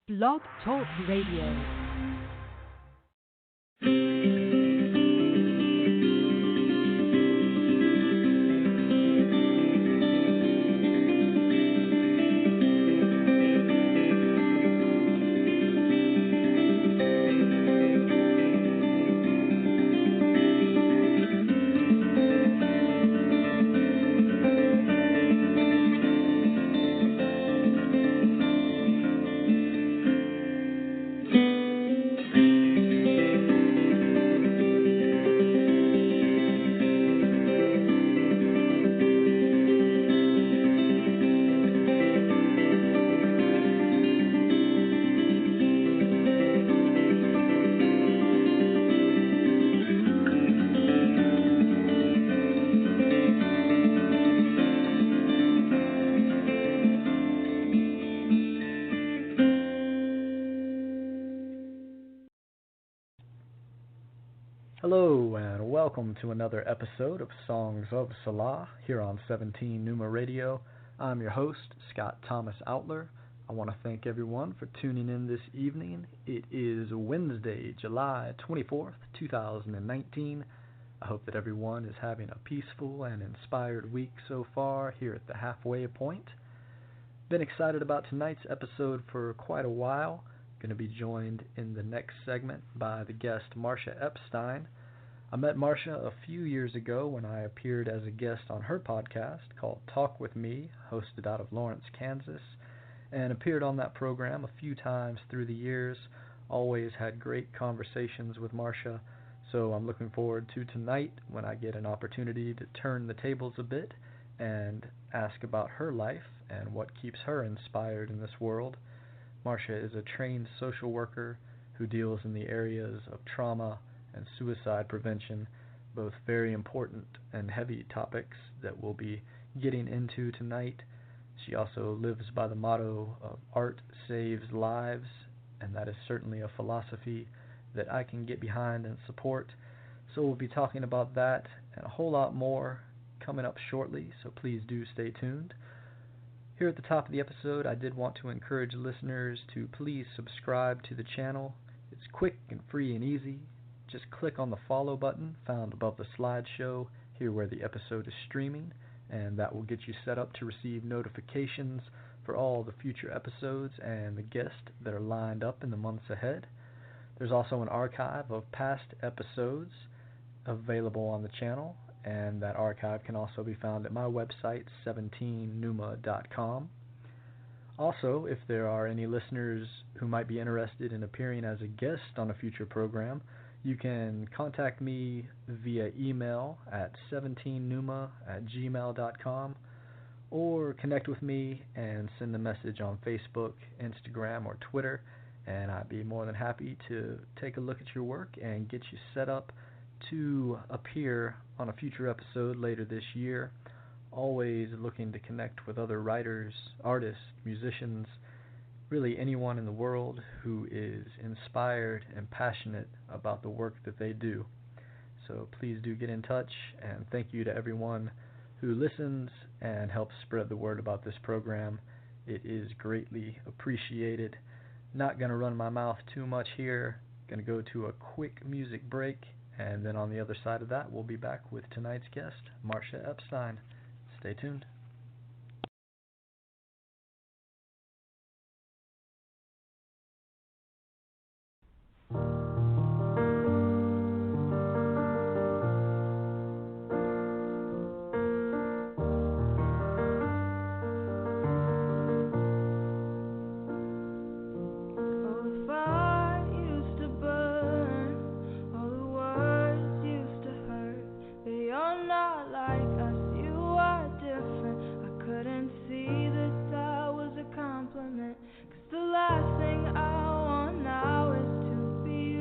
Blog Talk Radio. Hello and welcome to another episode of Songs of Selah here on 17 Numa Radio. I'm your host, Scott Thomas Outler. I want to thank everyone for tuning in this evening. It is Wednesday, July 24th, 2019. I hope that everyone is having a peaceful and inspired week so far here at the halfway point. Been excited about tonight's episode for quite a while. Going to be joined in the next segment by the guest Marcia Epstein. I met Marcia a few years ago when I appeared as a guest on her podcast called Talk With Me, hosted out of Lawrence, Kansas, and appeared on that program a few times through the years. Always had great conversations with Marcia, so I'm looking forward to tonight when I get an opportunity to turn the tables a bit and ask about her life and what keeps her inspired in this world. Marcia is a trained social worker who deals in the areas of trauma and suicide prevention, both very important and heavy topics that we'll be getting into tonight. She also lives by the motto of art saves lives, and that is certainly a philosophy that I can get behind and support. So we'll be talking about that and a whole lot more coming up shortly, so please do stay tuned. Here at the top of the episode, I did want to encourage listeners to please subscribe to the channel. It's quick and free and easy. Just click on the follow button found above the slideshow here where the episode is streaming, and that will get you set up to receive notifications for all the future episodes and the guests that are lined up in the months ahead. There's also an archive of past episodes available on the channel, and that archive can also be found at my website, 17numa.com. Also, if there are any listeners who might be interested in appearing as a guest on a future program, you can contact me via email at 17numa@gmail.com or connect with me and send a message on Facebook, Instagram, or Twitter, and I'd be more than happy to take a look at your work and get you set up to appear on a future episode later this year. Always looking to connect with other writers, artists, musicians, really anyone in the world who is inspired and passionate about the work that they do. So please do get in touch, and thank you to everyone who listens and helps spread the word about this program. It is greatly appreciated. Not going to run my mouth too much here. Going to go to a quick music break, and then on the other side of that, we'll be back with tonight's guest, Marcia Epstein. Stay tuned. The last thing I want now is to be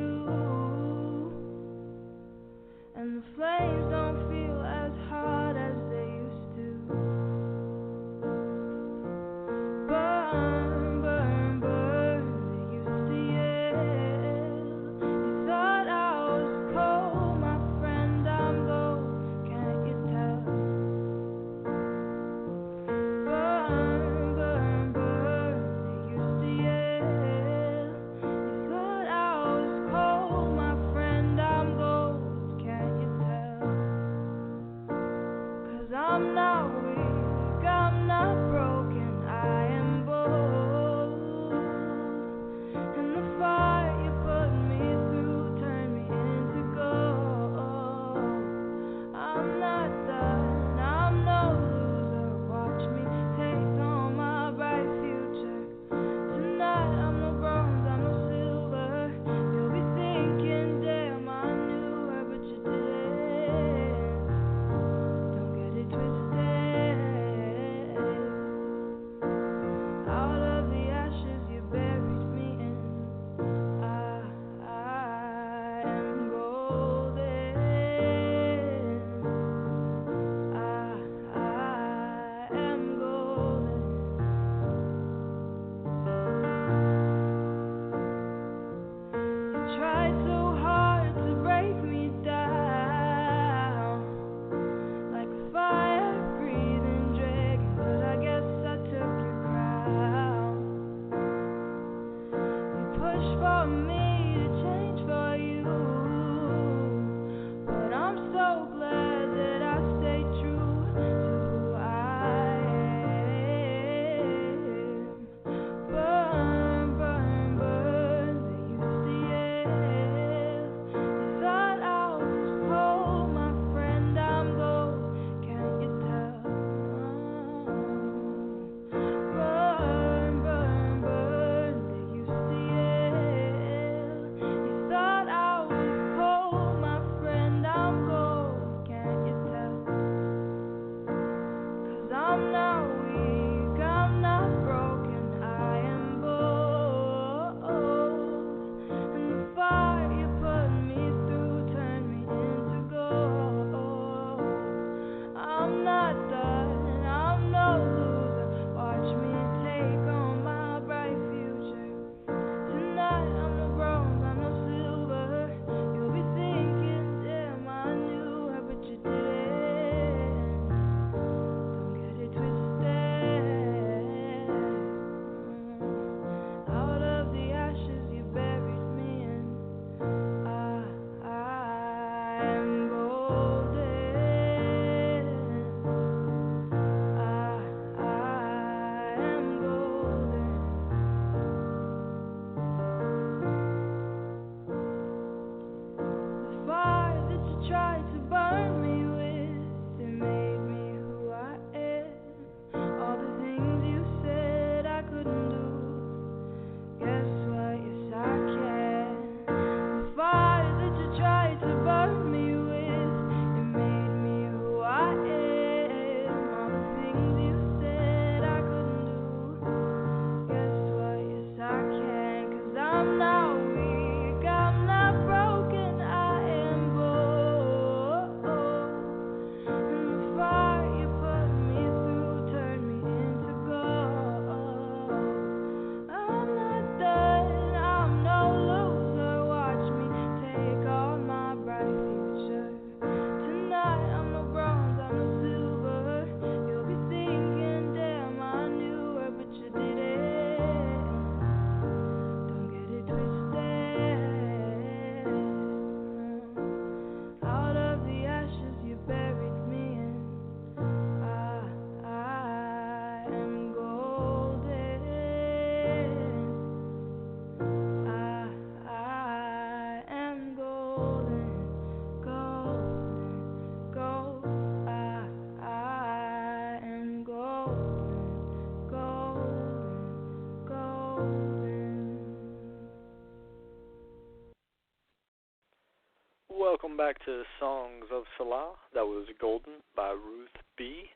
back to Songs of Selah. That was Golden by Ruth B.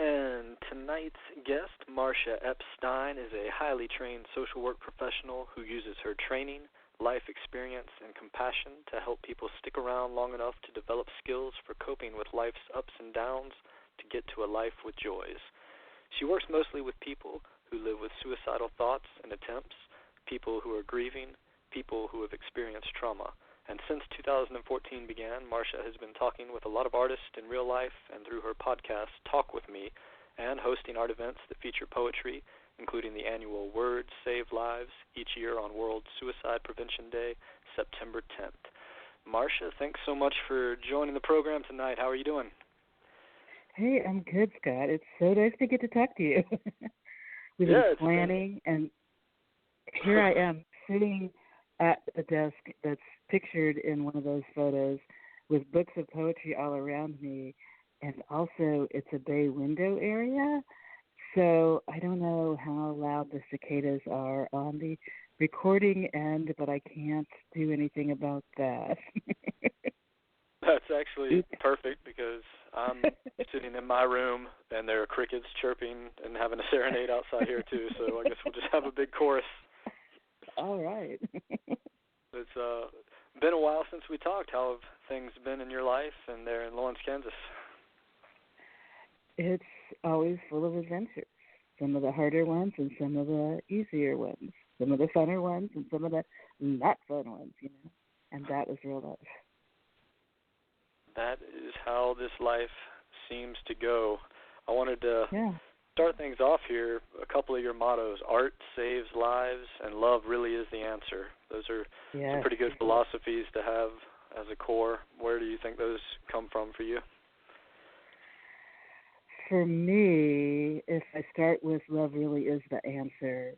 And tonight's guest, Marcia Epstein, is a highly trained social work professional who uses her training, life experience, and compassion to help people stick around long enough to develop skills for coping with life's ups and downs to get to a life with joys. She works mostly with people who live with suicidal thoughts and attempts, people who are grieving, people who have experienced trauma. And since 2014 began, Marcia has been talking with a lot of artists in real life and through her podcast, Talk With Me, and hosting art events that feature poetry, including the annual Words Save Lives each year on World Suicide Prevention Day, September 10th. Marcia, thanks so much for joining the program tonight. How are you doing? Hey, I'm good, Scott. It's so nice to get to talk to you. We've been planning, and here I am sitting at a desk that's pictured in one of those photos with books of poetry all around me, and also it's a bay window area, so I don't know how loud the cicadas are on the recording end, but I can't do anything about that. That's actually perfect because I'm sitting in my room and there are crickets chirping and having a serenade outside here too, so I guess we'll just have a big chorus. All right. It's been a while since we talked. How have things been in your life and there in Lawrence, Kansas? It's always full of adventures. Some of the harder ones and some of the easier ones. Some of the funner ones and some of the not fun ones, you know. And that was real life. That is how this life seems to go. I wanted to start things off here. A couple of your mottos: art saves lives, and love really is the answer. Those are some pretty good philosophies to have as a core. Where do you think those come from for you? For me, if I start with love really is the answer,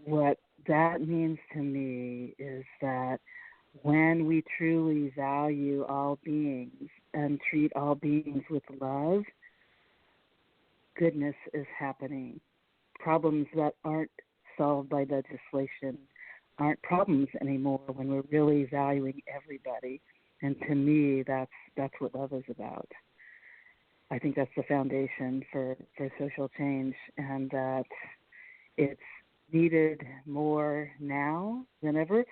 what that means to me is that when we truly value all beings and treat all beings with love, goodness is happening. Problems that aren't solved by legislation aren't problems anymore when we're really valuing everybody. And to me, that's what love is about. I think that's the foundation for social change, and that it's needed more now than ever.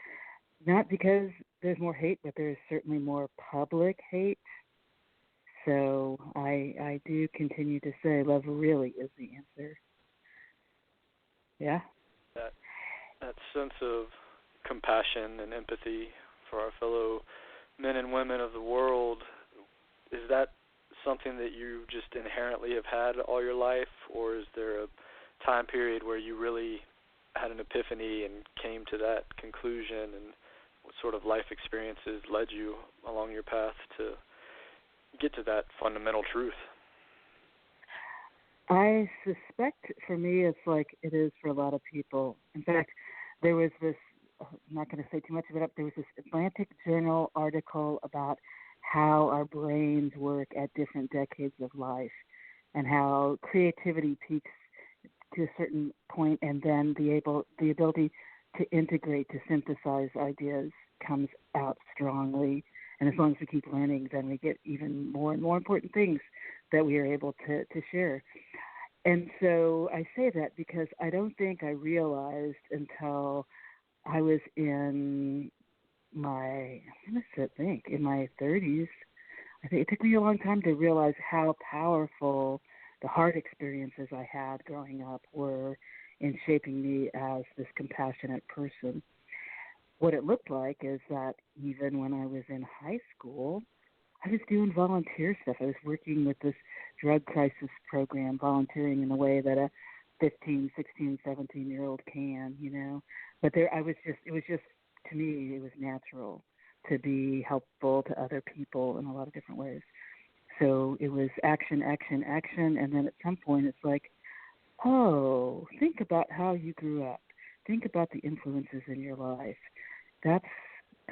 Not because there's more hate, but there's certainly more public hate. So I do continue to say love really is the answer. Yeah. That sense of compassion and empathy for our fellow men and women of the world, is that something that you just inherently have had all your life, or is there a time period where you really had an epiphany and came to that conclusion, and what sort of life experiences led you along your path to get to that fundamental truth? I suspect for me it's like it is for a lot of people. In fact, there was this, I'm not going to say too much of it up, there was this Atlantic Journal article about how our brains work at different decades of life and how creativity peaks to a certain point, and then the ability to integrate, to synthesize ideas comes out strongly. And as long as we keep learning, then we get even more and more important things that we are able to share. And so I say that because I don't think I realized until I was in my 30s. I think it took me a long time to realize how powerful the hard experiences I had growing up were in shaping me as this compassionate person. What it looked like is that even when I was in high school, I was doing volunteer stuff. I was working with this drug crisis program, volunteering in the way that a 15, 16, 17-year-old can, you know. But it was just, to me, it was natural to be helpful to other people in a lot of different ways. So it was action, action, action, and then at some point it's like, oh, think about how you grew up. Think about the influences in your life. That's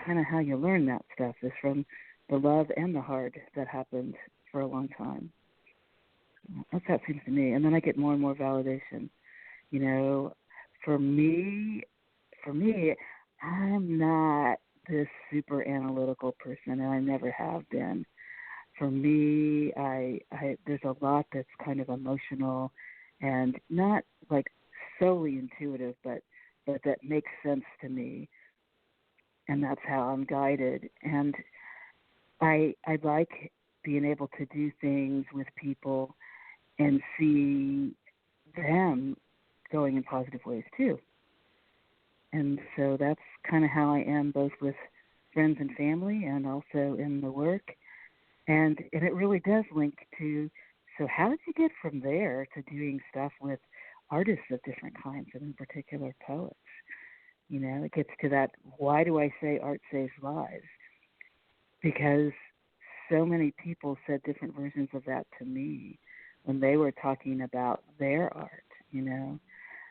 kind of how you learn that stuff, is from the love and the hard that happened for a long time. That's how it seems to me. And then I get more and more validation. You know, for me, I'm not this super analytical person, and I never have been. For me, I there's a lot that's kind of emotional and not like solely intuitive, but that makes sense to me, and that's how I'm guided. And I like being able to do things with people and see them going in positive ways too. And so that's kind of how I am, both with friends and family and also in the work. And it really does link to, so how did you get from there to doing stuff with artists of different kinds, and in particular poets? You know, it gets to that, why do I say art saves lives? Because so many people said different versions of that to me when they were talking about their art, you know.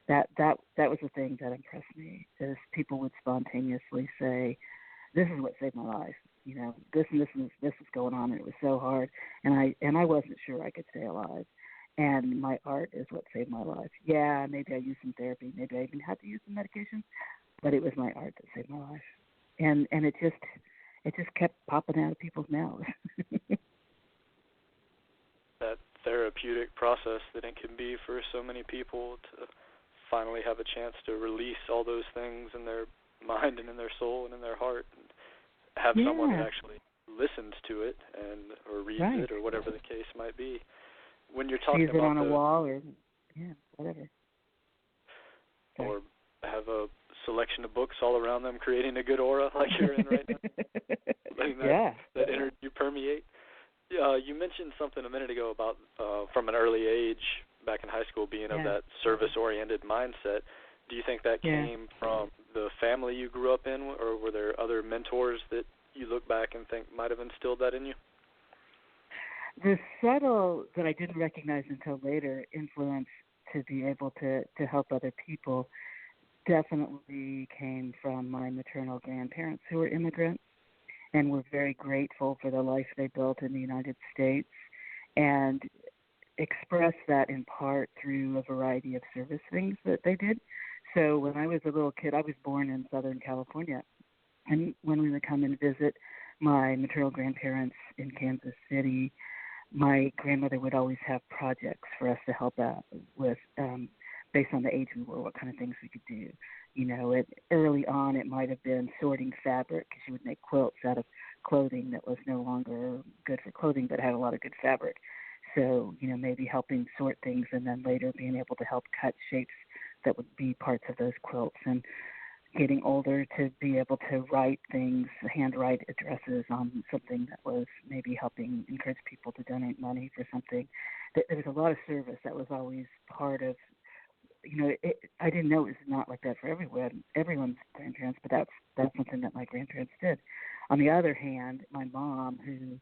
That was the thing that impressed me, is people would spontaneously say, this is what saved my life. You know, this and this and this was going on, and it was so hard, and I wasn't sure I could stay alive. And my art is what saved my life. Yeah, maybe I used some therapy, maybe I even had to use some medication, but it was my art that saved my life. And it just kept popping out of people's mouths. That therapeutic process that it can be for so many people to finally have a chance to release all those things in their mind and in their soul and in their heart, and have someone that actually listens to it or reads it, or whatever the case might be. When you're talking sees it about on a wall, or whatever, or have a selection of books all around them, creating a good aura like you're in right now, letting that energy permeate. You mentioned something a minute ago about from an early age, back in high school, being of that service-oriented mindset. Do you think that came from the family you grew up in, or were there other mentors that you look back and think might have instilled that in you? The subtle, that I didn't recognize until later, influence to be able to help other people definitely came from my maternal grandparents, who were immigrants and were very grateful for the life they built in the United States, and expressed that in part through a variety of service things that they did. So when I was a little kid, I was born in Southern California, and when we would come and visit my maternal grandparents in Kansas City, my grandmother would always have projects for us to help out with, based on the age we were, what kind of things we could do. You know, early on it might have been sorting fabric, because she would make quilts out of clothing that was no longer good for clothing but had a lot of good fabric. So, you know, maybe helping sort things, and then later being able to help cut shapes that would be parts of those quilts, and getting older to be able to write things, handwrite addresses on something that was maybe helping encourage people to donate money for something. There was a lot of service that was always part of, you know, I didn't know it was not like that for everyone's grandparents, but that's something that my grandparents did. On the other hand, my mom, who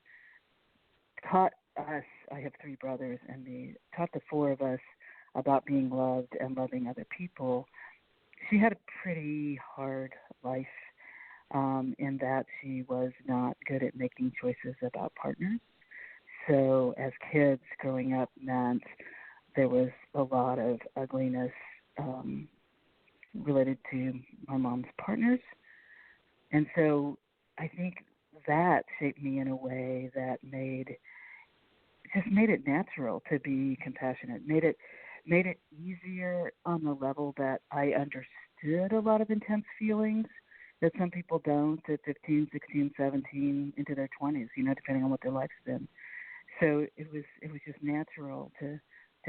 taught us, I have three brothers, and taught the four of us about being loved and loving other people. She had a pretty hard life, in that she was not good at making choices about partners. So as kids growing up meant there was a lot of ugliness related to my mom's partners. And so I think that shaped me in a way that made it natural to be compassionate, made it easier on the level that I understood a lot of intense feelings that some people don't at 15, 16, 17, into their 20s, you know, depending on what their life's been. So it was just natural to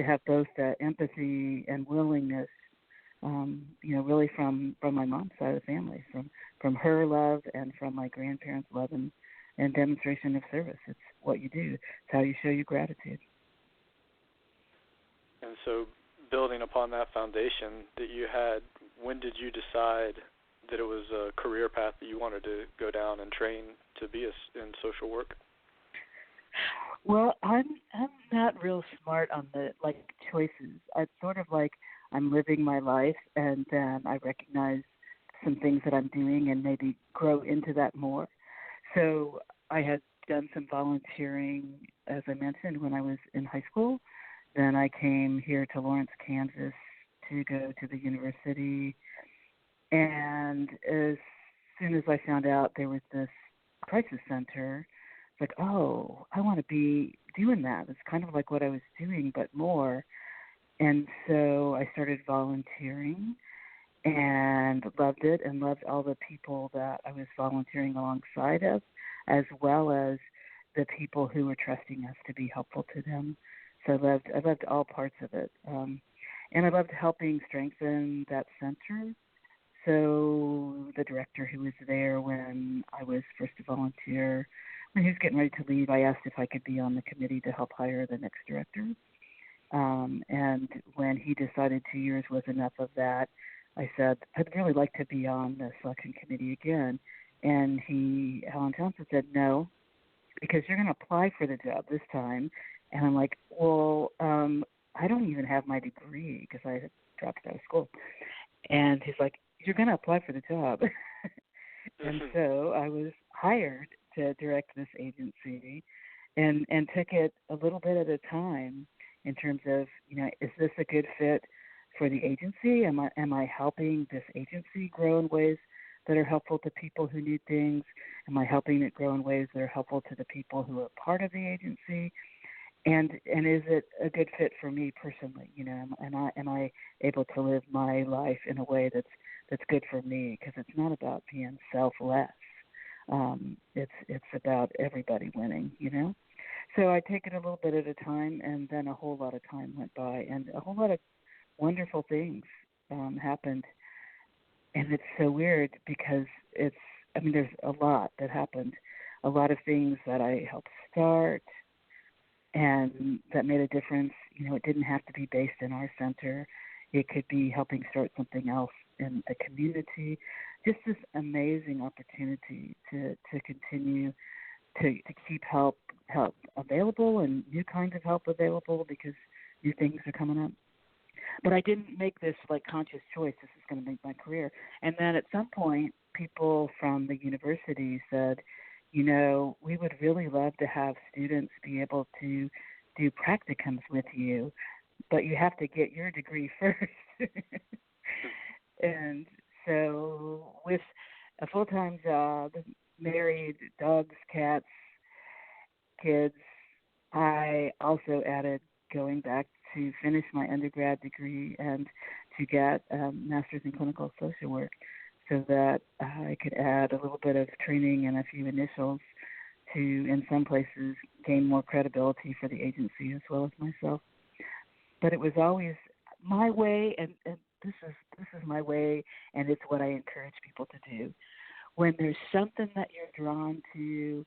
have both that empathy and willingness, you know, really from my mom's side of the family, from her love and from my grandparents' love and demonstration of service. It's what you do. It's how you show your gratitude. And so, building upon that foundation that you had, when did you decide that it was a career path that you wanted to go down and train to be in social work? Well, I'm not real smart on the choices. It's sort of like I'm living my life, and then I recognize some things that I'm doing and maybe grow into that more. So I had done some volunteering, as I mentioned, when I was in high school. Then I came here to Lawrence, Kansas to go to the university. And as soon as I found out there was this crisis center, it's like, oh, I want to be doing that. It's kind of like what I was doing, but more. And so I started volunteering and loved it and loved all the people that I was volunteering alongside of, as well as the people who were trusting us to be helpful to them. So I loved all parts of it. And I loved helping strengthen that center. So the director who was there when I was first a volunteer, when he was getting ready to leave, I asked if I could be on the committee to help hire the next director. And when he decided 2 years was enough of that, I said, I'd really like to be on the selection committee again. And Alan Johnson said, no, because you're going to apply for the job this time. And I'm like, well, I don't even have my degree because I had dropped out of school. And he's like, you're going to apply for the job. And so I was hired to direct this agency and took it a little bit at a time in terms of, is this a good fit for the agency? Am I helping this agency grow in ways that are helpful to people who need things? Am I helping it grow in ways that are helpful to the people who are part of the agency? And is it a good fit for me personally? Am I able to live my life in a way that's good for me? Because it's not about being selfless. It's about everybody winning. So I take it a little bit at a time, and then a whole lot of time went by, and a whole lot of wonderful things happened. And it's so weird because there's a lot that happened, a lot of things that I helped start and that made a difference. It didn't have to be based in our center. It could be helping start something else in the community. Just this amazing opportunity to continue to keep help available and new kinds of help available because new things are coming up. But I didn't make this conscious choice. This is going to make my career. And then at some point, people from the university said, we would really love to have students be able to do practicums with you, but you have to get your degree first. And so with a full-time job, married, dogs, cats, kids, I also added going back to finish my undergrad degree and to get a master's in clinical social work so that I could add a little bit of training and a few initials to, in some places, gain more credibility for the agency as well as myself. But it was always my way, and this is my way, and it's what I encourage people to do. When there's something that you're drawn to,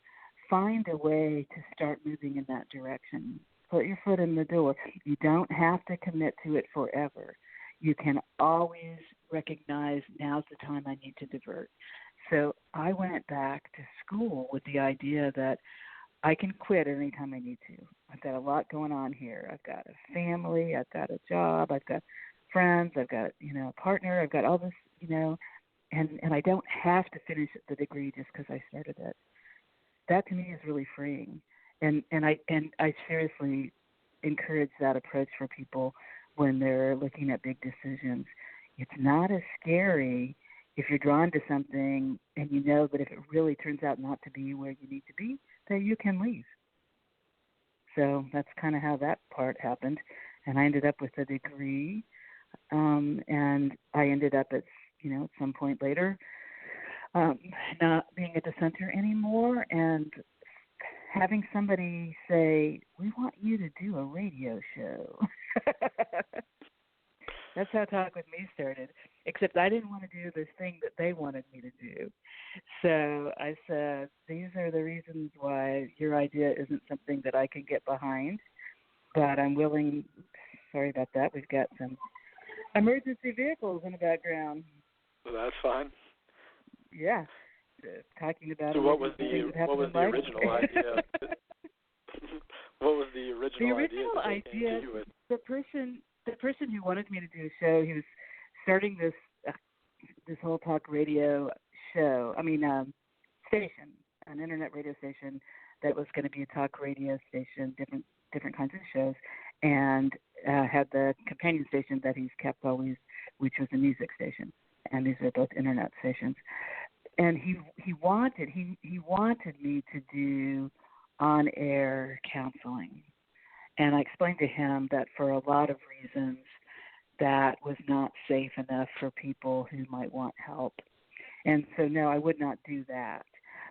find a way to start moving in that direction. Put your foot in the door. You don't have to commit to it forever. You can always recognize now's the time I need to divert. So I went back to school with the idea that I can quit anytime I need to. I've got a lot going on here. I've got a family. I've got a job. I've got friends. I've got, a partner. I've got all this, and I don't have to finish the degree just because I started it. That to me is really freeing. And I seriously encourage that approach for people when they're looking at big decisions. It's not as scary if you're drawn to something and you know that if it really turns out not to be where you need to be, that you can leave. So that's kind of how that part happened. And I ended up with a degree, and I ended up at some point later not being at the center anymore and having somebody say, we want you to do a radio show. That's how Talk With Me started, except I didn't want to do this thing that they wanted me to do. So I said, these are the reasons why your idea isn't something that I can get behind, but I'm willing. Sorry about that. We've got some emergency vehicles in the background. Well, that's fine. Yeah. Talking about so what was the original idea? What was the original idea? The person who wanted me to do a show, he was starting this whole talk radio show. Station, an internet radio station that was going to be a talk radio station, different kinds of shows, and had the companion station that he's kept always, which was a music station. And these are both internet stations. and he wanted me to do on-air counseling. And I explained to him that for a lot of reasons that was not safe enough for people who might want help. And so, no, I would not do that.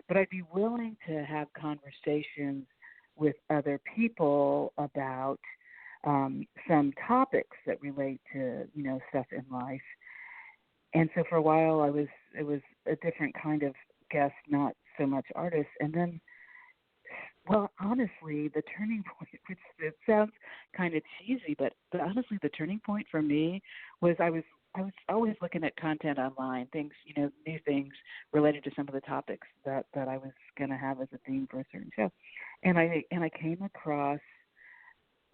But I'd be willing to have conversations with other people about some topics that relate to, stuff in life. And so for a while it was a different kind of guest, not so much artist. And then, well, honestly, the turning point, which it sounds kind of cheesy, but honestly, the turning point for me was I was always looking at content online, things, new things related to some of the topics that I was going to have as a theme for a certain show. And I came across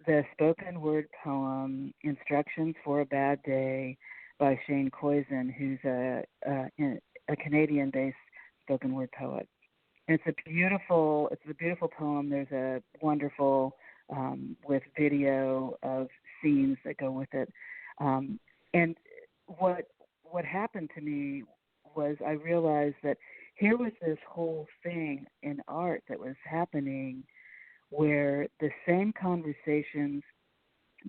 the spoken word poem "Instructions for a Bad Day" by Shane Koisen, who's a Canadian-based spoken word poet. And it's a beautiful poem. There's a wonderful with video of scenes that go with it. And what happened to me was I realized that here was this whole thing in art that was happening where the same conversations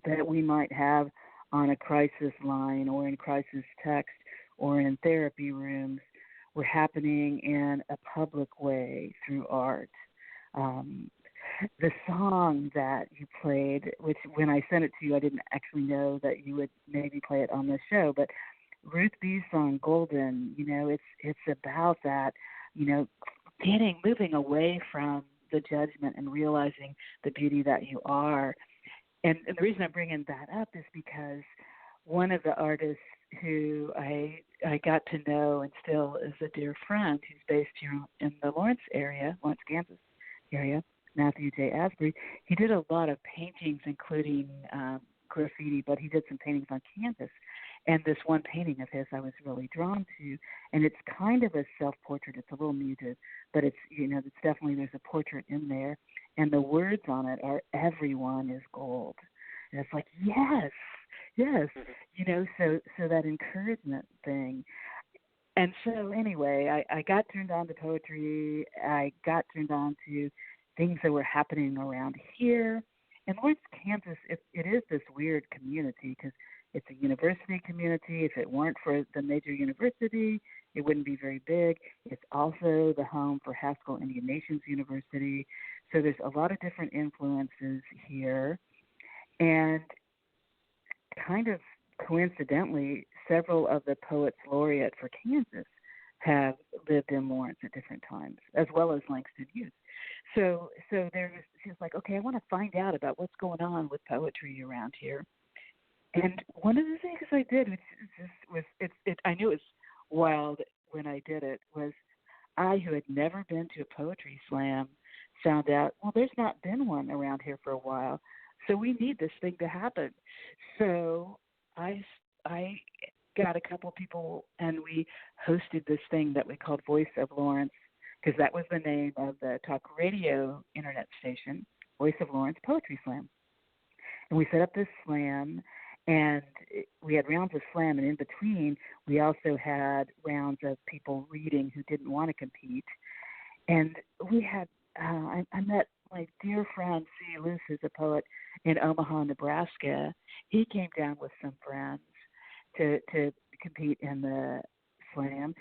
that we might have on a crisis line or in crisis text or in therapy rooms were happening in a public way through art. The song that you played, which when I sent it to you, I didn't actually know that you would maybe play it on this show, but Ruth B's song "Golden," it's about that, moving away from the judgment and realizing the beauty that you are. And the reason I'm bringing that up is because one of the artists who I got to know and still is a dear friend who's based here in the Lawrence, Kansas area, Matthew J. Asbury, he did a lot of paintings, including graffiti, but he did some paintings on canvas. And this one painting of his I was really drawn to, and it's kind of a self-portrait. It's a little muted, but it's it's definitely, there's a portrait in there, and the words on it are "Everyone is gold," and it's like yes, so that encouragement thing. And so anyway, I got turned on to poetry. I got turned on to things that were happening around here. And Lawrence, Kansas, it is this weird community because it's a university community. If it weren't for the major university, it wouldn't be very big. It's also the home for Haskell Indian Nations University. So there's a lot of different influences here. And kind of coincidentally, several of the poets laureate for Kansas have lived in Lawrence at different times, as well as Langston Hughes. So she was like, okay, I want to find out about what's going on with poetry around here. And one of the things I did, I knew it was wild when I did it, was I, who had never been to a poetry slam, found out, well, there's not been one around here for a while, so we need this thing to happen. So I got a couple people, and we hosted this thing that we called Voice of Lawrence, because that was the name of the talk radio internet station, Voice of Lawrence Poetry Slam. And we set up this slam, and we had rounds of slam, and in between, we also had rounds of people reading who didn't want to compete. And we had, I met my dear friend, C. Luce, who's a poet in Omaha, Nebraska. He came down with some friends to compete in the slam.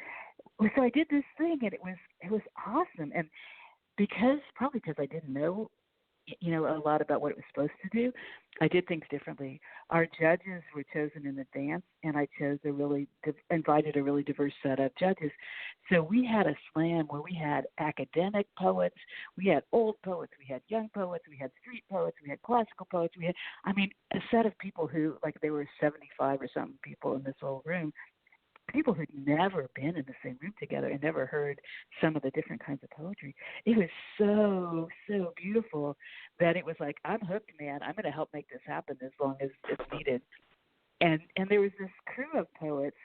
So I did this thing, and it was awesome. And probably because I didn't know, a lot about what it was supposed to do, I did things differently. Our judges were chosen in advance, and I invited a really diverse set of judges. So we had a slam where we had academic poets, we had old poets, we had young poets, we had street poets, we had classical poets. We had, a set of people who, like, there were 75 or something people in this whole room, people who'd never been in the same room together and never heard some of the different kinds of poetry. It was so, so beautiful that it was like, I'm hooked, man. I'm going to help make this happen as long as it's needed. And there was this crew of poets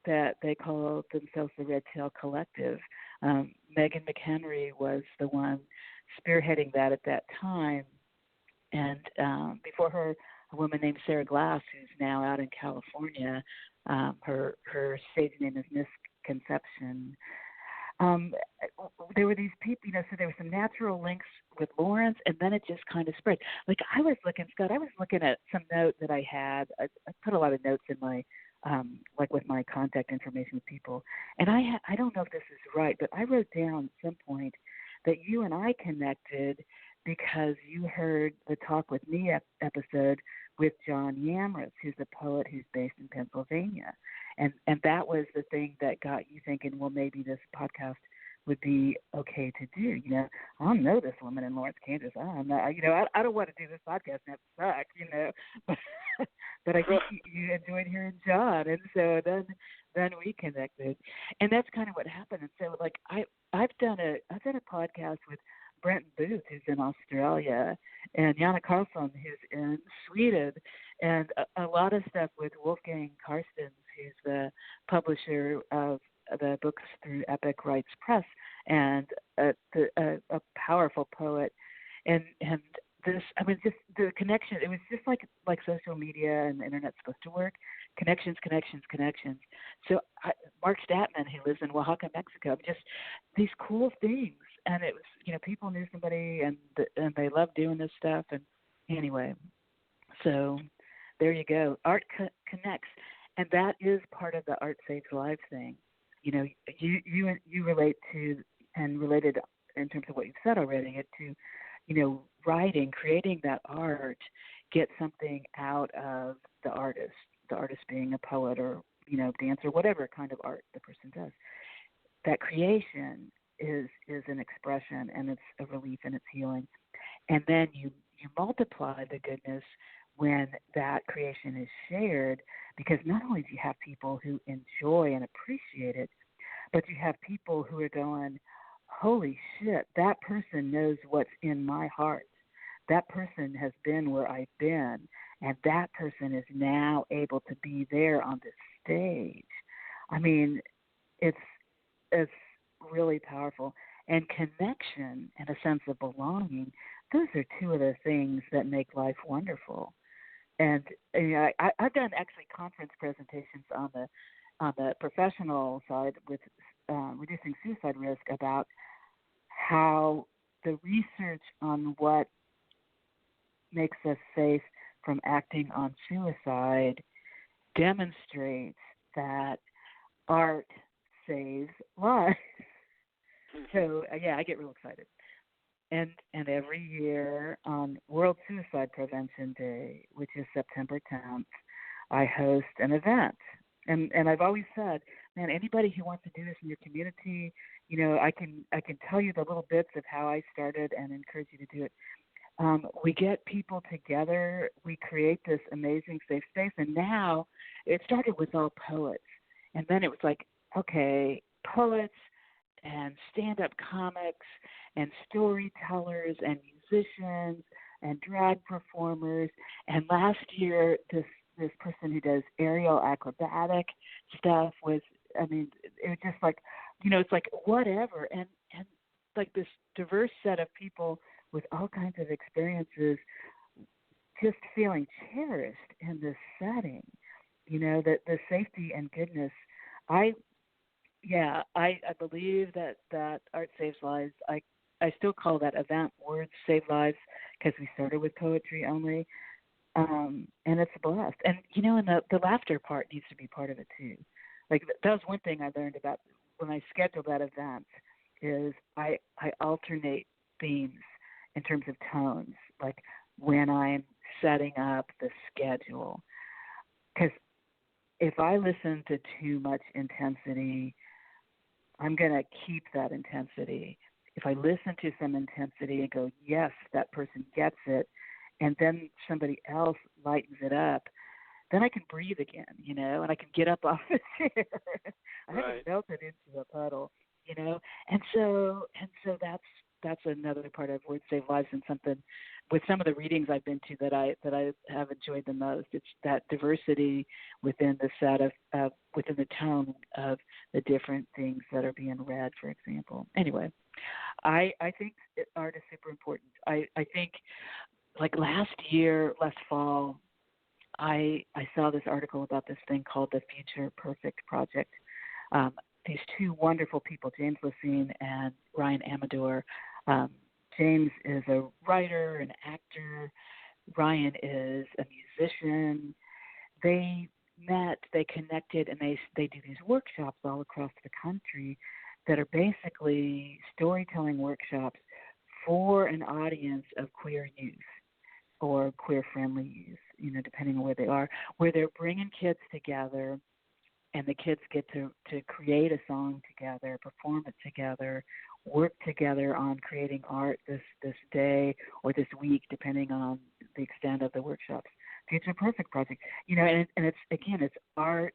that they called themselves the Redtail Collective. Megan McHenry was the one spearheading that at that time. And before her, a woman named Sarah Glass, who's now out in California. Her stage name is Miss conception. There were these people, so there were some natural links with Lawrence, and then it just kind of spread. Like I was looking at some note that I had. I put a lot of notes in my, like with my contact information with people, and I don't know if this is right, but I wrote down at some point that you and I connected because you heard the Talk With Me episode with John Yamris, who's a poet who's based in Pennsylvania. And that was the thing that got you thinking, well, maybe this podcast would be okay to do. I don't know this woman in Lawrence, Kansas. I don't know. I don't want to do this podcast and that suck, but I think you enjoyed hearing John, and so then we connected, and that's kind of what happened. And so, like, I've done a podcast with Brenton Booth, who's in Australia, and Jana Karlsson, who's in Sweden, and a lot of stuff with Wolfgang Karstens, who's the publisher of the books through Epic Rights Press, and a powerful poet. And this, just the connection, it was just like social media and the internet's supposed to work. Connections. So Mark Statman, who lives in Oaxaca, Mexico, just these cool things. And it was, people knew somebody and they loved doing this stuff. And anyway, so there you go. Art connects. And that is part of the Art Saves Lives thing. You relate to, and related in terms of what you've said already, to, writing, creating that art, get something out of the artist being a poet or, dancer, whatever kind of art the person does. That creation is an expression, and it's a relief, and it's healing. And then you multiply the goodness when that creation is shared, because not only do you have people who enjoy and appreciate it, but you have people who are going, holy shit, that person knows what's in my heart. That person has been where I've been, and that person is now able to be there on this stage. I mean, it's really powerful. And connection and a sense of belonging, those are two of the things that make life wonderful. And I've done actually conference presentations on the professional side with reducing suicide risk about how the research on what makes us safe from acting on suicide demonstrates that art saves lives. So, I get real excited. And every year on World Suicide Prevention Day, which is September 10th, I host an event. And I've always said, man, anybody who wants to do this in your community, I can tell you the little bits of how I started and encourage you to do it. We get people together. We create this amazing safe space. And now it started with all poets. And then it was like, okay, poets and stand-up comics and storytellers and musicians and drag performers. And last year, this person who does aerial acrobatic stuff was, it was just like, it's like whatever. And like this diverse set of people with all kinds of experiences just feeling cherished in this setting, that the safety and goodness. I believe that art saves lives. I still call that event Words Save Lives because we started with poetry only. And it's blessed. And, and the laughter part needs to be part of it too. Like that was one thing I learned about when I scheduled that event is I alternate themes in terms of tones, like when I'm setting up the schedule. Because if I listen to too much intensity, I'm going to keep that intensity. If I listen to some intensity and go, yes, that person gets it, and then somebody else lightens it up, then I can breathe again, and I can get up off the chair. I haven't melted into a puddle, and so that's another part of Words Save Lives, and something with some of the readings I've been to that I have enjoyed the most. It's that diversity within the set of within the tone of the different things that are being read, for example. Anyway, I think art is super important. I think like last fall, I saw this article about this thing called the Future Perfect Project. these two wonderful people, James Lacine and Ryan Amador. James is a writer, an actor. Ryan is a musician. They met, they connected, and they do these workshops all across the country that are basically storytelling workshops for an audience of queer youth or queer-friendly youth, depending on where they are, where they're bringing kids together, and the kids get to create a song together, perform it together, work together on creating art this day or this week, depending on the extent of the workshops. Future Perfect Project, and it's art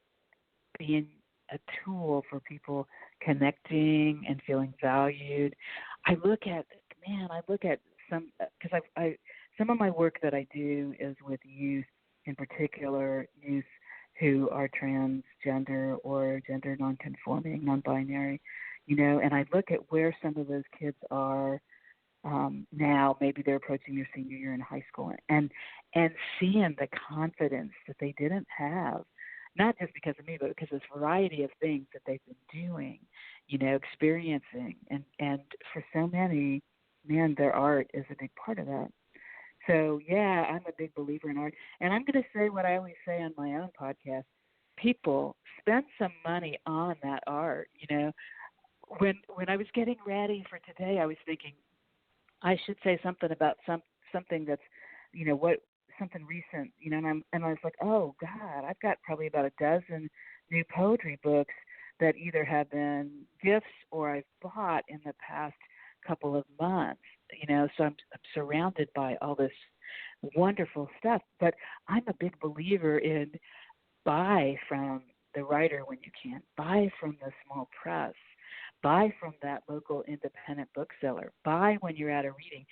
being a tool for people connecting and feeling valued. I look at some, because some of my work that I do is with youth, in particular youth who are transgender or gender nonconforming, non-binary, and I look at where some of those kids are now. Maybe they're approaching their senior year in high school, and seeing the confidence that they didn't have, not just because of me, but because of this variety of things that they've been doing, experiencing, and for so many, man, their art is a big part of that. So, yeah, I'm a big believer in art. And I'm going to say what I always say on my own podcast. People, spend some money on that art. When I was getting ready for today, I was thinking I should say something about something that's, something recent, and I was like, oh, God, I've got probably about a dozen new poetry books that either have been gifts or I've bought in the past couple of months. So I'm surrounded by all this wonderful stuff. But I'm a big believer in buy from the writer when you can, buy from the small press, buy from that local independent bookseller, buy when you're at a reading.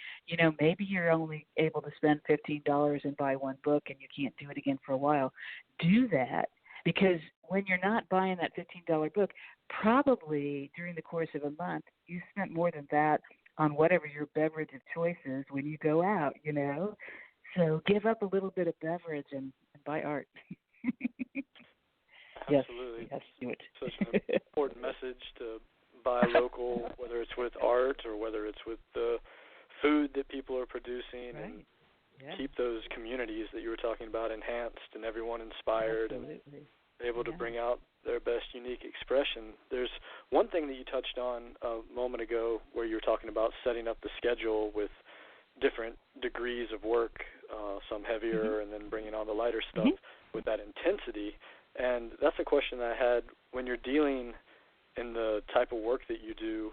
Maybe you're only able to spend $15 and buy one book and you can't do it again for a while. Do that, because when you're not buying that $15 book, probably during the course of a month, you spent more than that on whatever your beverage of choice is when you go out, So give up a little bit of beverage and buy art. Absolutely. Yes, do it. Such an important message to buy local, whether it's with art or whether it's with the food that people are producing, right. And keep those communities that you were talking about enhanced and everyone inspired. Absolutely. And able to bring out their best unique expression. There's one thing that you touched on a moment ago where you were talking about setting up the schedule with different degrees of work, some heavier and then bringing on the lighter stuff with that intensity. And that's a question that I had when you're dealing in the type of work that you do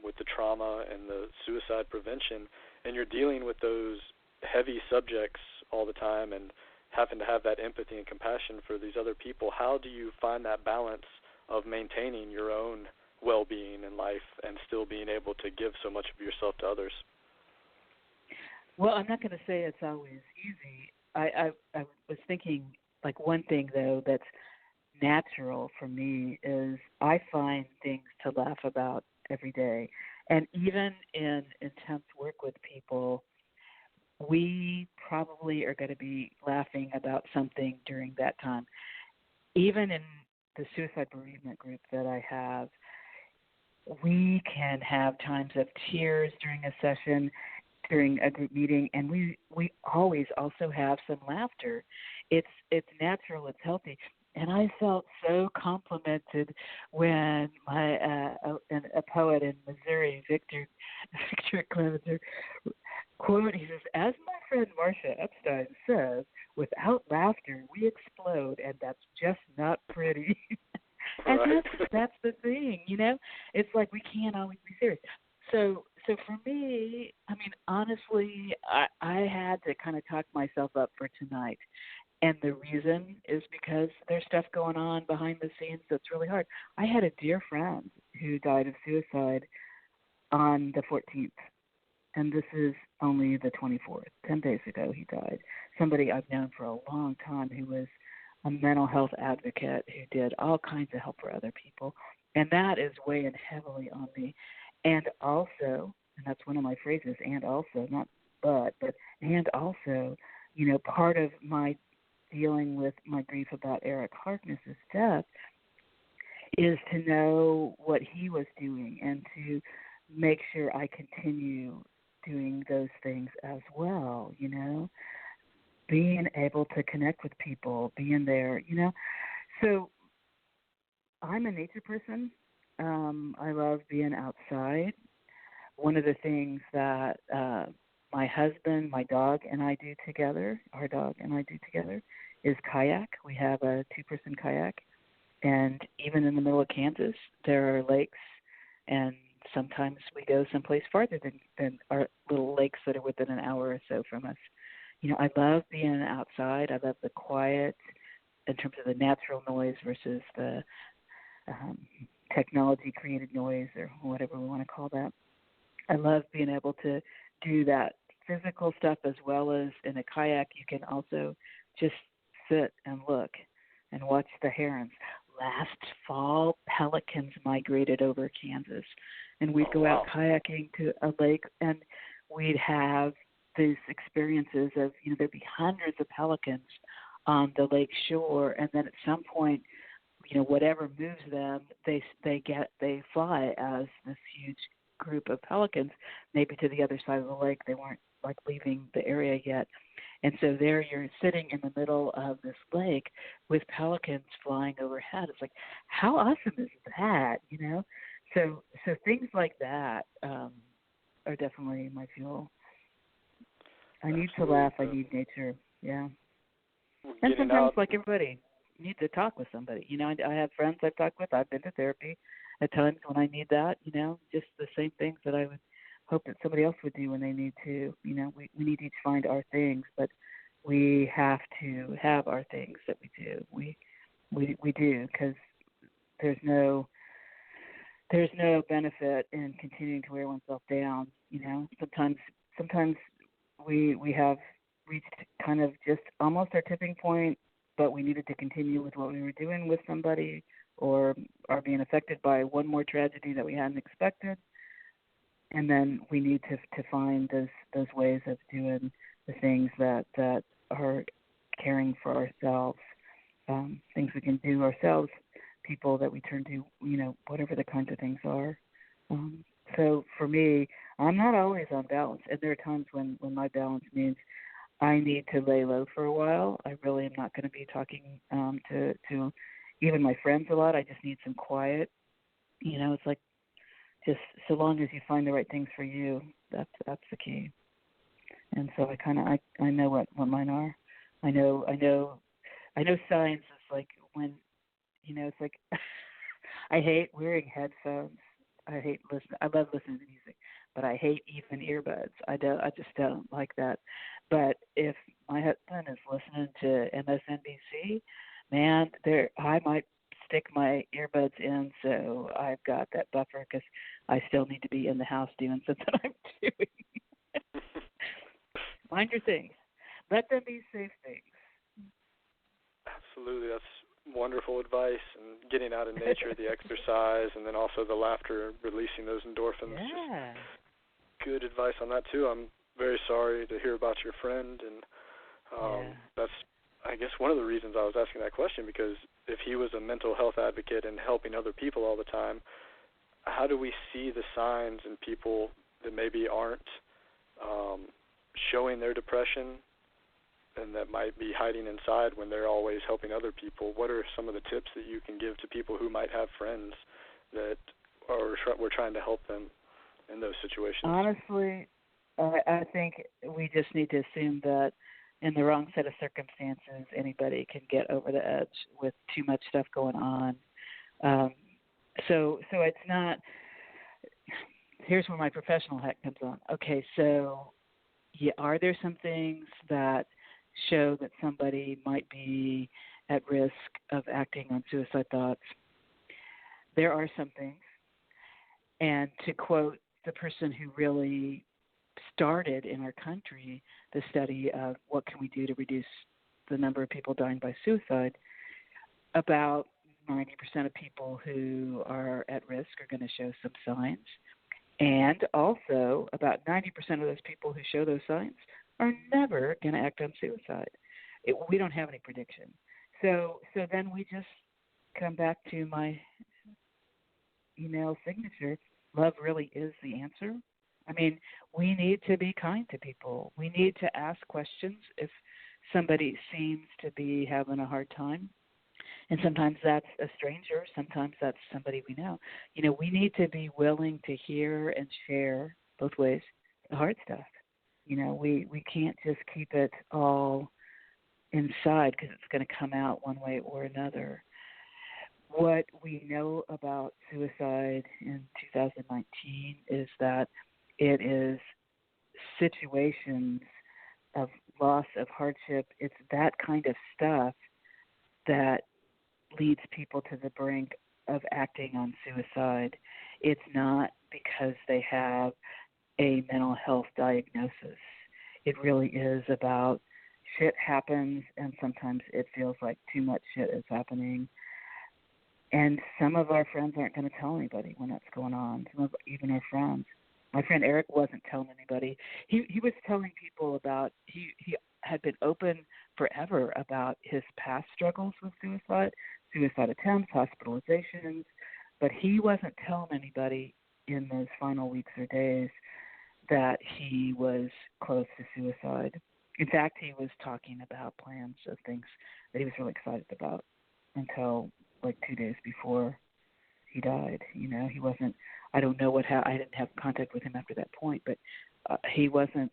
with the trauma and the suicide prevention, and you're dealing with those heavy subjects all the time and having to have that empathy and compassion for these other people. How do you find that balance of maintaining your own well-being in life and still being able to give so much of yourself to others? Well, I'm not going to say it's always easy. I was thinking, like, one thing, though, that's natural for me is I find things to laugh about every day. And even in intense work with people, we probably are going to be laughing about something during that time. Even in the suicide bereavement group that I have, we can have times of tears during a session, during a group meeting, and we always also have some laughter. It's natural, it's healthy. And I felt so complimented when a poet in Missouri, Victor Clemenser, quote, he says, "As my friend Marcia Epstein says, without laughter we explode, and that's just not pretty." And that's the thing, It's like we can't always be serious. So for me, I mean, honestly, I had to kind of talk myself up for tonight. And the reason is because there's stuff going on behind the scenes that's really hard. I had a dear friend who died of suicide on the 14th, and this is only the 24th. 10 days ago he died. Somebody I've known for a long time who was a mental health advocate who did all kinds of help for other people, and that is weighing heavily on me. And also, and that's one of my phrases, and also, not but and also, part of my dealing with my grief about Eric Harkness's death is to know what he was doing and to make sure I continue doing those things as well, you know, being able to connect with people, being there, you know. So I'm a nature person. I love being outside. One of the things that my husband, my dog, and I do together, our dog and I do together, is kayak. We have a 2-person kayak. And even in the middle of Kansas, there are lakes, and sometimes we go someplace farther than our little lakes that are within an hour or so from us. You know, I love being outside. I love the quiet in terms of the natural noise versus the technology-created noise or whatever we want to call that. I love being able to do that physical stuff as well as in a kayak. You can also just sit and look and watch the herons. Last fall, pelicans migrated over Kansas, and we'd go out kayaking to a lake, and we'd have these experiences of, you know, there'd be hundreds of pelicans on the lake shore, and then at some point, you know, whatever moves them, they fly as this huge group of pelicans, maybe to the other side of the lake. They weren't like leaving the area yet. And so there you're sitting in the middle of this lake with pelicans flying overhead. It's like, how awesome is that, you know? So things like that are definitely my fuel. I need to laugh. I need nature. Yeah. And sometimes, like everybody, need to talk with somebody. You know, I have friends I've talked with. I've been to therapy at times when I need that, you know, just the same things that I would hope that somebody else would do when they need to. You know, we need to each find our things, but we have to have our things that we do. We do, because there's no benefit in continuing to wear oneself down. You know, sometimes we have reached kind of just almost our tipping point, but we needed to continue with what we were doing with somebody, or are being affected by one more tragedy that we hadn't expected. And then we need to find those ways of doing the things that are caring for ourselves, things we can do ourselves, people that we turn to, you know, whatever the kinds of things are. So for me, I'm not always on balance, and there are times when my balance means I need to lay low for a while. I really am not going to be talking to even my friends a lot. I just need some quiet. You know, it's like, just so long as you find the right things for you, that's the key. And so I know what mine are. I know science is like when, you know, it's like I hate wearing headphones. I love listening to music, but I hate even earbuds. I just don't like that. But if my husband is listening to MSNBC, man, I might stick my earbuds in, so I've got that buffer, because I still need to be in the house doing something I'm doing. Mind your things. Let them be safe things. Absolutely. That's wonderful advice. And getting out in nature, the exercise, and then also the laughter, releasing those endorphins. Yeah. Just good advice on that, too. I'm very sorry to hear about your friend. And that's, I guess, one of the reasons I was asking that question, because if he was a mental health advocate and helping other people all the time, how do we see the signs in people that maybe aren't showing their depression and that might be hiding inside when they're always helping other people? What are some of the tips that you can give to people who might have friends that we're trying to help them in those situations? Honestly, I think we just need to assume that in the wrong set of circumstances, anybody can get over the edge with too much stuff going on. So it's not. Here's where my professional hat comes on. Okay, so are there some things that show that somebody might be at risk of acting on suicide thoughts? There are some things. And to quote the person who really started in our country the study of what can we do to reduce the number of people dying by suicide, about 90% of people who are at risk are going to show some signs. And also about 90% of those people who show those signs are never going to act on suicide. We don't have any prediction. So then we just come back to my email signature, love really is the answer. I mean, we need to be kind to people. We need to ask questions if somebody seems to be having a hard time. And sometimes that's a stranger, sometimes that's somebody we know. We need to be willing to hear and share both ways the hard stuff. We can't just keep it all inside because it's going to come out one way or another. What we know about suicide in 2019 is that it is situations of loss, of hardship. It's that kind of stuff that leads people to the brink of acting on suicide. It's not because they have a mental health diagnosis. It really is about shit happens, and sometimes it feels like too much shit is happening. And some of our friends aren't going to tell anybody when that's going on, even our friends. My friend Eric wasn't telling anybody. He was telling people about, he had been open forever about his past struggles with suicide attempts, hospitalizations, but he wasn't telling anybody in those final weeks or days that he was close to suicide. In fact, he was talking about plans of things that he was really excited about until like 2 days before he died. He wasn't. I don't know what I didn't have contact with him after that point, but he wasn't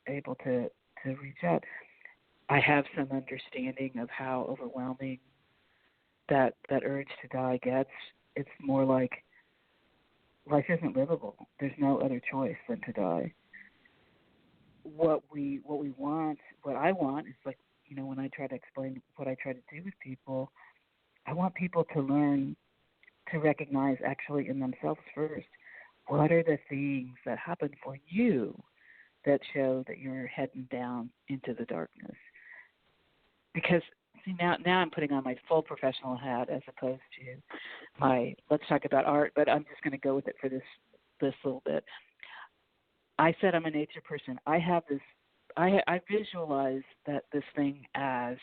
able to reach out. I have some understanding of how overwhelming that urge to die gets. It's more like life isn't livable. There's no other choice than to die. What I want is like, when I try to explain what I try to do with people, I want people to learn to recognize actually in themselves first, what are the things that happen for you that show that you're heading down into the darkness. Because see, now I'm putting on my full professional hat as opposed to my let's talk about art, but I'm just going to go with it for this little bit. I said I'm a nature person. I have this. I visualize this thing as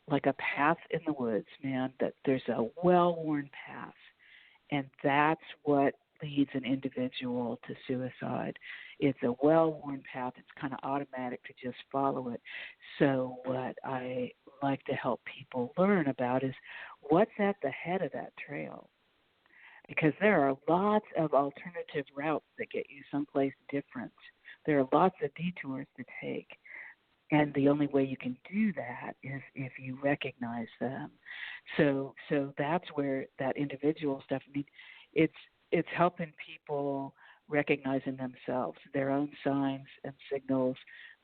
like a path in the woods, man. That there's a well-worn path, and that's what leads an individual to suicide. It's a well-worn path. It's kind of automatic to just follow it. So what I like to help people learn about is what's at the head of that trail. Because there are lots of alternative routes that get you someplace different. There are lots of detours to take. And the only way you can do that is if you recognize them. So that's where that individual stuff, I mean, it's helping people recognize in themselves their own signs and signals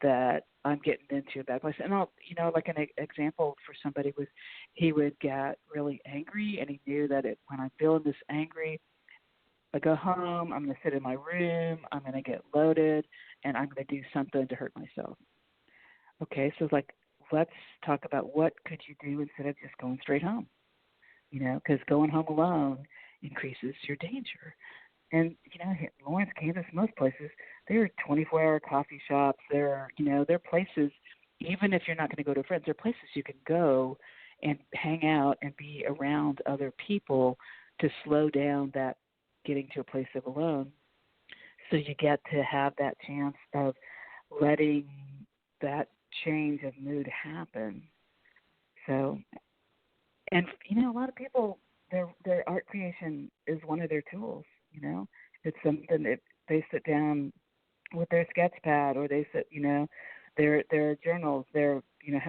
that I'm getting into a bad place. And I'll, like an example for somebody was he would get really angry, and he knew that when I'm feeling this angry, I go home, I'm going to sit in my room, I'm going to get loaded, and I'm going to do something to hurt myself. Okay, so let's talk about what could you do instead of just going straight home, because going home alone increases your danger. And, Lawrence, Kansas, most places, there are 24-hour coffee shops. There are places, even if you're not going to go to friends, there are places you can go and hang out and be around other people to slow down that getting to a place of alone. So you get to have that chance of letting that change of mood happen. So, and, a lot of people, their art creation is one of their tools. It's something that they sit down with their sketch pad, or they sit, their journals, their,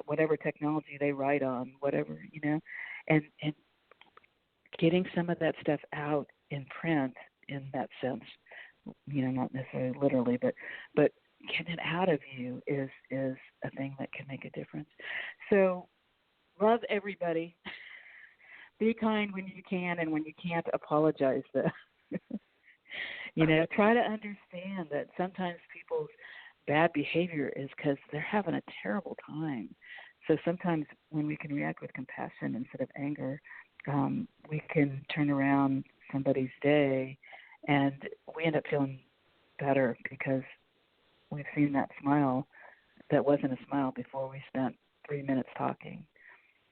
whatever technology they write on, whatever, and getting some of that stuff out in print in that sense, not necessarily literally, but getting it out of you is a thing that can make a difference. So love everybody. Be kind when you can, and when you can't, apologize. Try to understand that sometimes people's bad behavior is because they're having a terrible time. So sometimes when we can react with compassion instead of anger, we can turn around somebody's day, and we end up feeling better because we've seen that smile that wasn't a smile before we spent 3 minutes talking.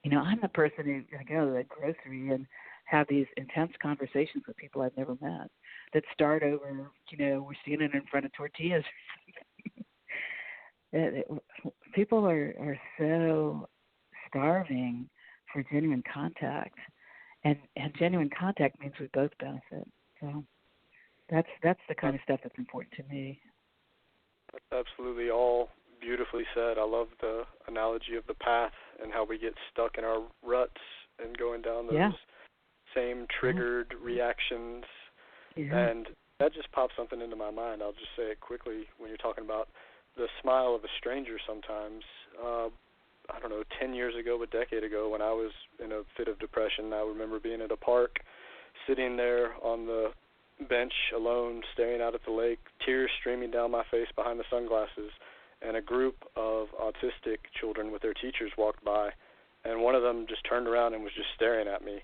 I'm the person who I go to the grocery and have these intense conversations with people I've never met that start over, we're seeing it in front of tortillas. People are so starving for genuine contact, and genuine contact means we both benefit. So that's the kind of stuff that's important to me. That's absolutely all beautifully said. I love the analogy of the path and how we get stuck in our ruts and going down those same triggered reactions. Yeah. And that just popped something into my mind. I'll just say it quickly. When you're talking about the smile of a stranger sometimes, I don't know, 10 years ago, a decade ago, when I was in a fit of depression, I remember being at a park, sitting there on the bench alone, staring out at the lake, tears streaming down my face behind the sunglasses, and a group of autistic children with their teachers walked by, and one of them just turned around and was just staring at me.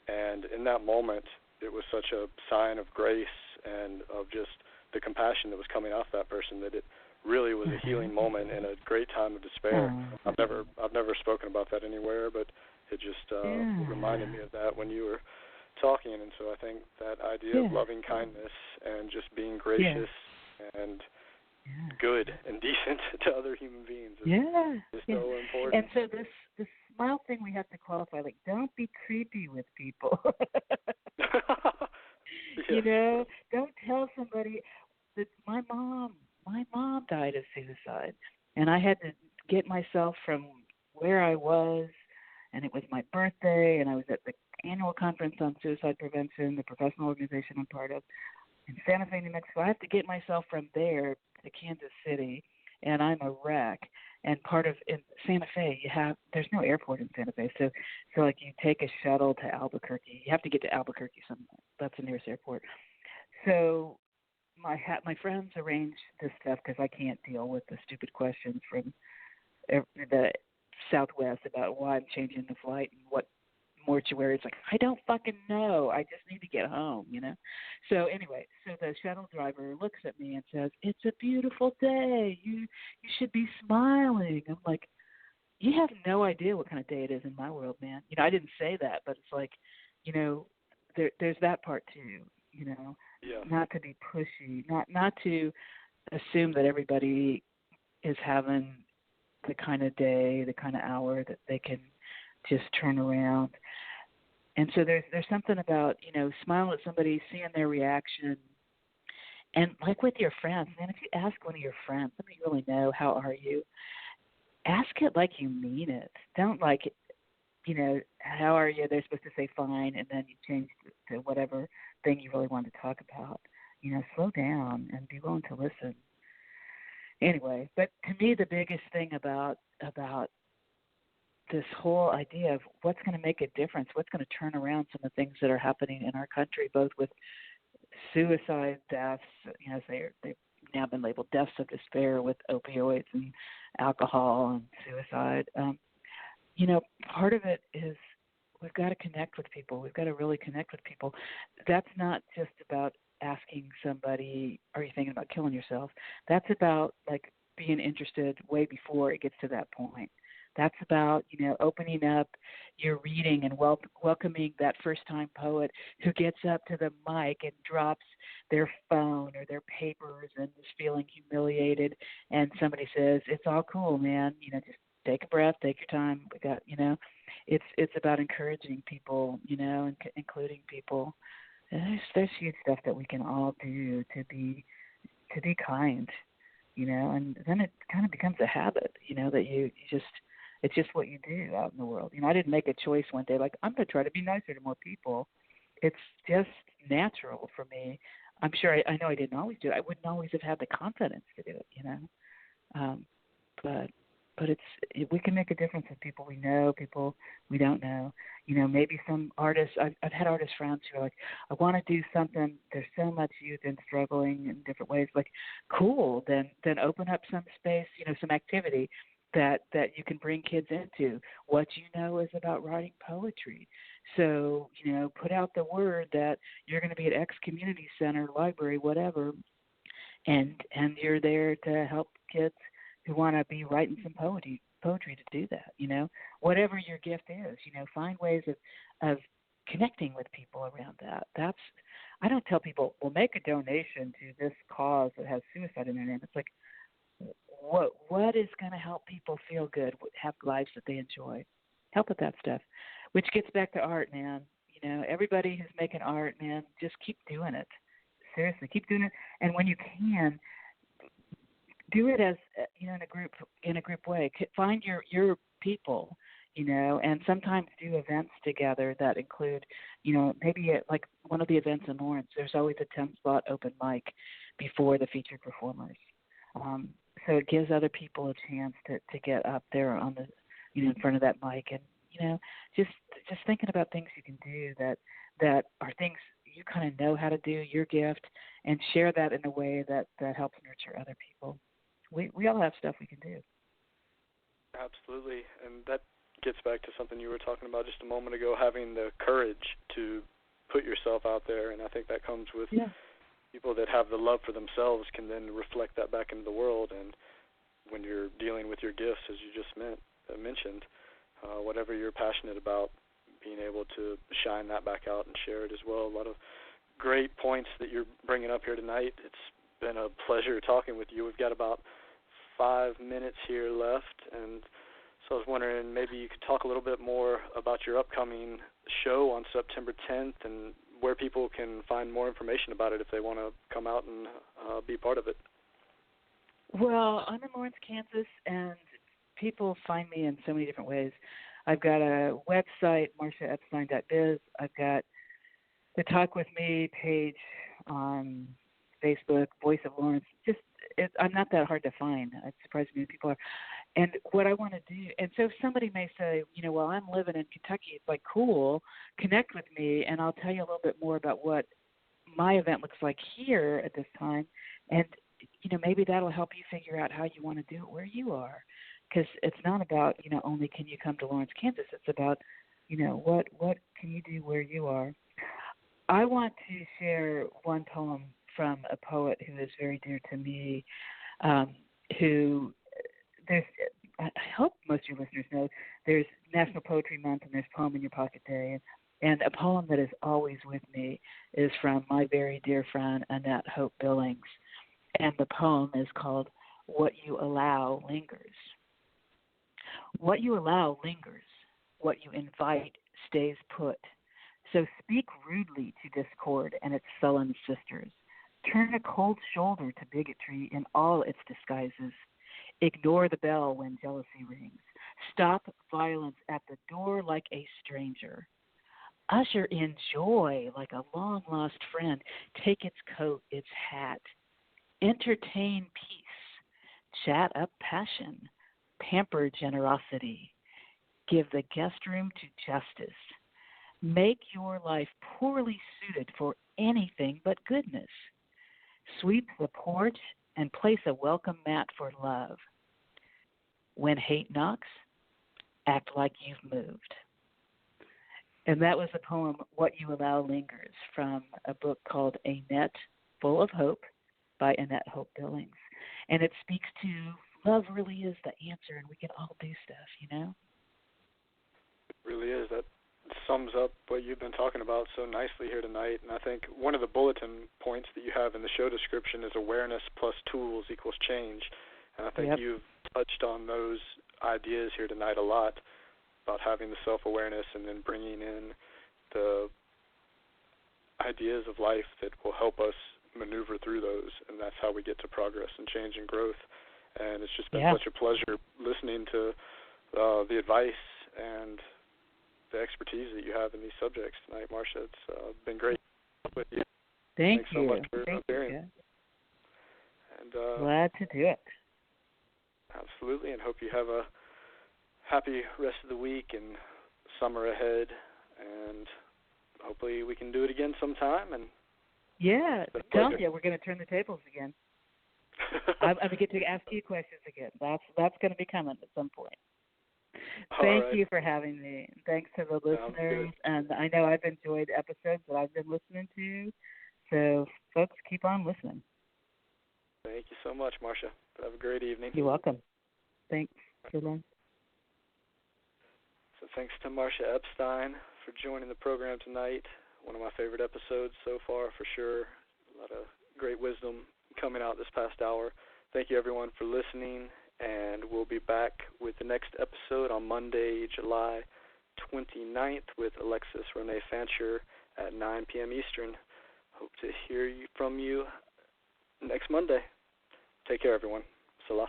And in that moment, it was such a sign of grace and of just the compassion that was coming off that person that it really was a healing moment and a great time of despair. I've never spoken about that anywhere, but it just reminded me of that when you were talking. And so I think that idea of loving kindness and just being gracious and good and decent to other human beings is so important. And so this smile thing we have to qualify, like, don't be creepy with people. Don't tell somebody that my mom died of suicide, and I had to get myself from where I was, and it was my birthday, and I was at the annual conference on suicide prevention, the professional organization I'm part of, in Santa Fe, New Mexico. I have to get myself from there to Kansas City, and I'm a wreck. And in Santa Fe, there's no airport in Santa Fe, so like you take a shuttle to Albuquerque. You have to get to Albuquerque that's the nearest airport. So my friends arrange this stuff because I can't deal with the stupid questions from the Southwest about why I'm changing the flight and what mortuary. It's like, I don't fucking know. I just need to get home, So anyway, the shuttle driver looks at me and says, "It's a beautiful day. You should be smiling." I'm like, you have no idea what kind of day it is in my world, man. I didn't say that, but it's like, there's that part too, not to be pushy, not to assume that everybody is having the kind of day, the kind of hour that they can just turn around. And so there's something about, smiling at somebody, seeing their reaction. And like with your friends, man, if you ask one of your friends, let me really know, how are you? Ask it like you mean it. Don't how are you? They're supposed to say fine, and then you change to whatever thing you really want to talk about. Slow down and be willing to listen. Anyway, but to me, the biggest thing about this whole idea of what's going to make a difference, what's going to turn around some of the things that are happening in our country, both with suicide deaths, they've now been labeled deaths of despair with opioids and alcohol and suicide. Part of it is we've got to connect with people. We've got to really connect with people. That's not just about asking somebody, are you thinking about killing yourself? That's about being interested way before it gets to that point. That's about, opening up your reading and welcoming that first-time poet who gets up to the mic and drops their phone or their papers and is feeling humiliated, and somebody says, "It's all cool, man. Just take a breath, take your time. We got, it's about encouraging people, and including people. And there's huge stuff that we can all do to be kind, and then it kind of becomes a habit, that you just. It's just what you do out in the world. I didn't make a choice one day, like, I'm going to try to be nicer to more people. It's just natural for me. I'm sure I know I didn't always do it. I wouldn't always have had the confidence to do it, But we can make a difference with people we know, people we don't know. Maybe some artists, I've had artist friends who are like, I want to do something. There's so much youth and struggling in different ways. Like, cool, then open up some space, some activity that you can bring kids into. What is about writing poetry. So, put out the word that you're going to be at X community center, library, whatever, and you're there to help kids who want to be writing some poetry to do that, whatever your gift is, find ways of connecting with people around that. I don't tell people, well, make a donation to this cause that has suicide in their name. It's like, what is going to help people feel good, have lives that they enjoy? Help with that stuff, which gets back to art, man. Everybody who's making art, man, just keep doing it. Seriously, keep doing it. And when you can, do it as in a group way. Find your people, and sometimes do events together that include, maybe like one of the events in Lawrence. There's always a 10-spot open mic before the featured performers. So it gives other people a chance to get up there on the, in front of that mic, and just thinking about things you can do that are things you kind of know how to do, your gift, and share that in a way that helps nurture other people. We all have stuff we can do. Absolutely, and that gets back to something you were talking about just a moment ago, having the courage to put yourself out there, and I think that comes with people that have the love for themselves can then reflect that back into the world, and when you're dealing with your gifts, as you just mentioned, whatever you're passionate about, being able to shine that back out and share it as well. A lot of great points that you're bringing up here tonight. It's been a pleasure talking with you. We've got about 5 minutes here left, and so I was wondering maybe you could talk a little bit more about your upcoming show on September 10th and where people can find more information about it if they want to come out and be part of it. Well, I'm in Lawrence, Kansas, and people find me in so many different ways. I've got a website, marciaepstein.biz. I've got the Talk With Me page on Facebook, Voice of Lawrence. I'm not that hard to find. It surprises me when people are. And what I want to do, and so somebody may say, well, I'm living in Kentucky. It's like, cool, connect with me, and I'll tell you a little bit more about what my event looks like here at this time. And, maybe that'll help you figure out how you want to do it where you are. Because it's not about, only can you come to Lawrence, Kansas. It's about, what can you do where you are. I want to share one poem from a poet who is very dear to me, who I hope most of your listeners know, there's National Poetry Month and there's Poem in Your Pocket Day. And a poem that is always with me is from my very dear friend, Annette Hope Billings. And the poem is called What You Allow Lingers. What you allow lingers. What you invite stays put. So speak rudely to discord and its sullen sisters. Turn a cold shoulder to bigotry in all its disguises. Ignore the bell when jealousy rings. Stop violence at the door like a stranger. Usher in joy like a long-lost friend. Take its coat, its hat. Entertain peace. Chat up passion. Pamper generosity. Give the guest room to justice. Make your life poorly suited for anything but goodness. Sweep the porch and place a welcome mat for love. When hate knocks, act like you've moved. And that was the poem, What You Allow Lingers, from a book called A Net Full of Hope by Annette Hope Billings. And it speaks to love really is the answer, and we can all do stuff, It really is. That sums up what you've been talking about so nicely here tonight. And I think one of the bulletin points that you have in the show description is awareness plus tools equals change. And I think you've touched on those ideas here tonight a lot, about having the self-awareness and then bringing in the ideas of life that will help us maneuver through those, and that's how we get to progress and change and growth. And it's just been such a pleasure listening to the advice and the expertise that you have in these subjects tonight, Marcia. It's been great with you. Thanks so much for appearing. And glad to do it. Absolutely, and hope you have a happy rest of the week and summer ahead, and hopefully we can do it again sometime. And tell you, we're going to turn the tables again. I'm going to get to ask you questions again. That's going to be coming at some point. Thank you for having me. Thanks to the listeners, and I know I've enjoyed episodes that I've been listening to, so folks, keep on listening. Thank you so much, Marcia. Have a great evening. You're welcome. Thanks. So long. So thanks to Marcia Epstein for joining the program tonight. One of my favorite episodes so far, for sure. A lot of great wisdom coming out this past hour. Thank you, everyone, for listening, and we'll be back with the next episode on Monday, July 29th with Alexis Renee Fancher at 9 p.m. Eastern. Hope to hear from you next Monday. Take care, everyone. Selah.